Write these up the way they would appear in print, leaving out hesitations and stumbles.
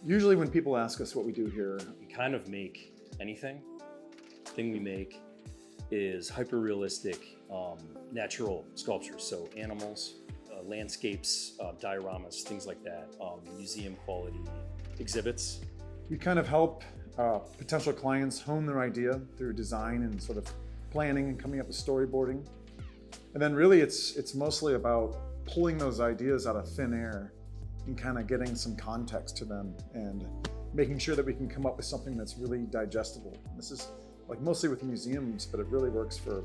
Usually when people ask us what we do here, We kind of make anything. The thing we make is hyper-realistic natural sculptures, so animals, landscapes, dioramas, things like that, museum quality exhibits. we kind of help potential clients hone their idea through design and sort of planning and coming up with storyboarding. And then really it's mostly about pulling those ideas out of thin air and kind of getting some context to them and making sure that we can come up with something that's really digestible. This is like mostly with museums, but it really works for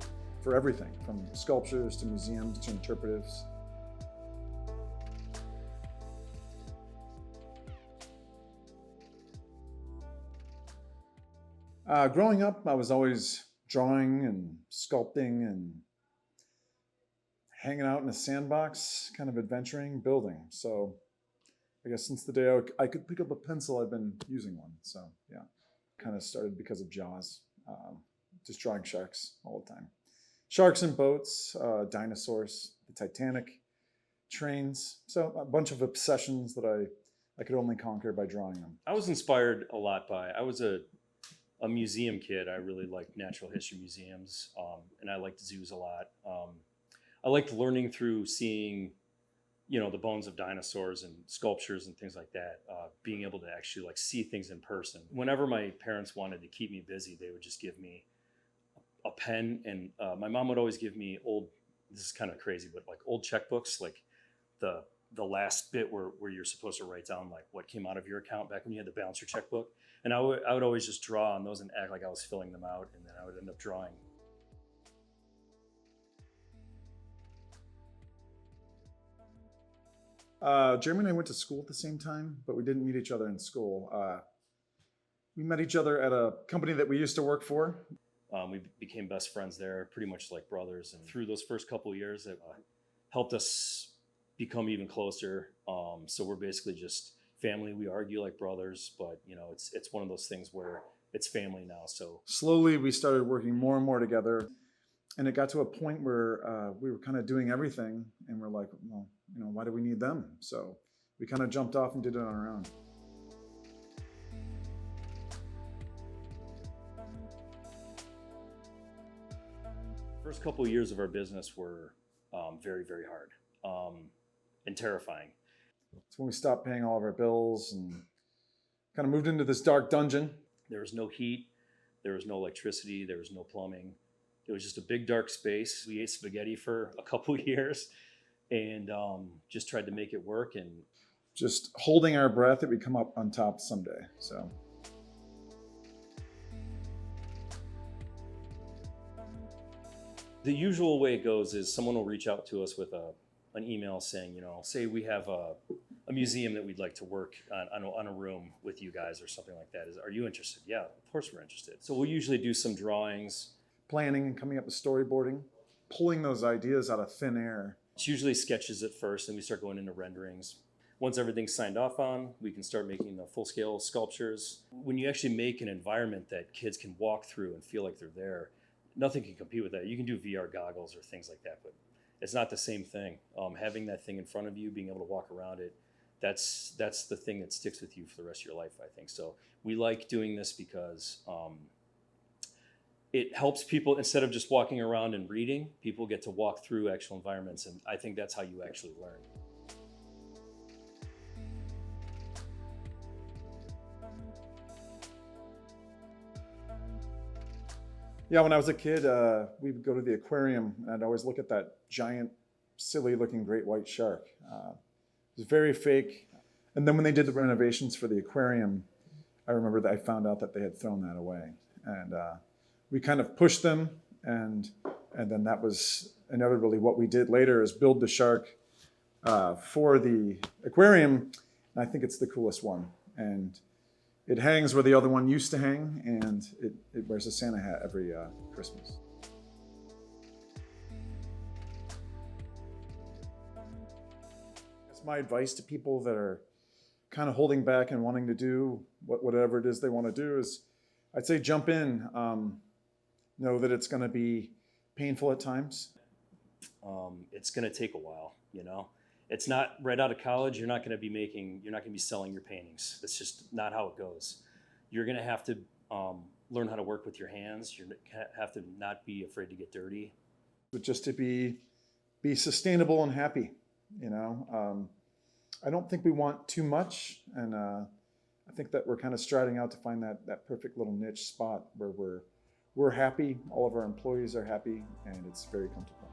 everything from sculptures to museums to interpretives. Growing up, I was always drawing and sculpting and hanging out in a sandbox, kind of adventuring, building. So I guess since the day I could pick up a pencil, I've been using one. So yeah, kind of started because of Jaws, just drawing sharks all the time. Sharks and boats, dinosaurs, the Titanic, trains. So a bunch of obsessions that I could only conquer by drawing them. I was inspired a lot by, I was a museum kid. I really liked natural history museums, and I liked zoos a lot. I liked learning through seeing, the bones of dinosaurs and sculptures and things like that, being able to actually like see things in person. Whenever my parents wanted to keep me busy, they would just give me a pen, and my mom would always give me this is kind of crazy, but like old checkbooks, like the last bit where you're supposed to write down like what came out of your account back when you had to balance your checkbook. And I would always just draw on those and act like I was filling them out, and then I would end up drawing. Jeremy and I went to school at the same time, but we didn't meet each other in school. We met each other at a company that we used to work for. We became best friends there, pretty much like brothers. And through those first couple of years, it helped us become even closer. So we're basically just family. We argue like brothers, but it's one of those things where it's family now. So slowly we started working more and more together, and it got to a point where we were kind of doing everything, and we're like, well, why do we need them? So we kind of jumped off and did it on our own. First couple of years of our business were very, very hard and terrifying. It's when we stopped paying all of our bills and kind of moved into this dark dungeon. There was no heat, there was no electricity, there was no plumbing. It was just a big dark space. We ate spaghetti for a couple of years and just tried to make it work, and just holding our breath that we'd come up on top someday. So the usual way it goes is someone will reach out to us with an email saying, say we have a museum that we'd like to work on a room with you guys or something like that. Are you interested? Yeah, of course we're interested. So we'll usually do some drawings. Planning and coming up with storyboarding, pulling those ideas out of thin air. It's usually sketches at first, and we start going into renderings. Once everything's signed off on, we can start making the full-scale sculptures. When you actually make an environment that kids can walk through and feel like they're there, nothing can compete with that. You can do VR goggles or things like that, but it's not the same thing. Having that thing in front of you, being able to walk around it, that's the thing that sticks with you for the rest of your life, I think. So we like doing this because it helps people, instead of just walking around and reading, people get to walk through actual environments, and I think that's how you actually learn. Yeah, when I was a kid, we would go to the aquarium, and I'd always look at that giant, silly-looking great white shark. It was very fake. And then when they did the renovations for the aquarium, I remember that I found out that they had thrown that away. And we kind of pushed them, and then that was inevitably what we did later, is build the shark for the aquarium. And I think it's the coolest one. And it hangs where the other one used to hang, and it wears a Santa hat every Christmas. That's my advice to people that are kind of holding back and wanting to do whatever it is they want to do is, I'd say jump in. Know that it's going to be painful at times. It's going to take a while, It's not right out of college. You're not going to be selling your paintings. That's just not how it goes. You're going to have to learn how to work with your hands. You have to not be afraid to get dirty. But just to be sustainable and happy, you know. I don't think we want too much, and I think that we're kind of striding out to find that perfect little niche spot where we're happy, all of our employees are happy, and it's very comfortable.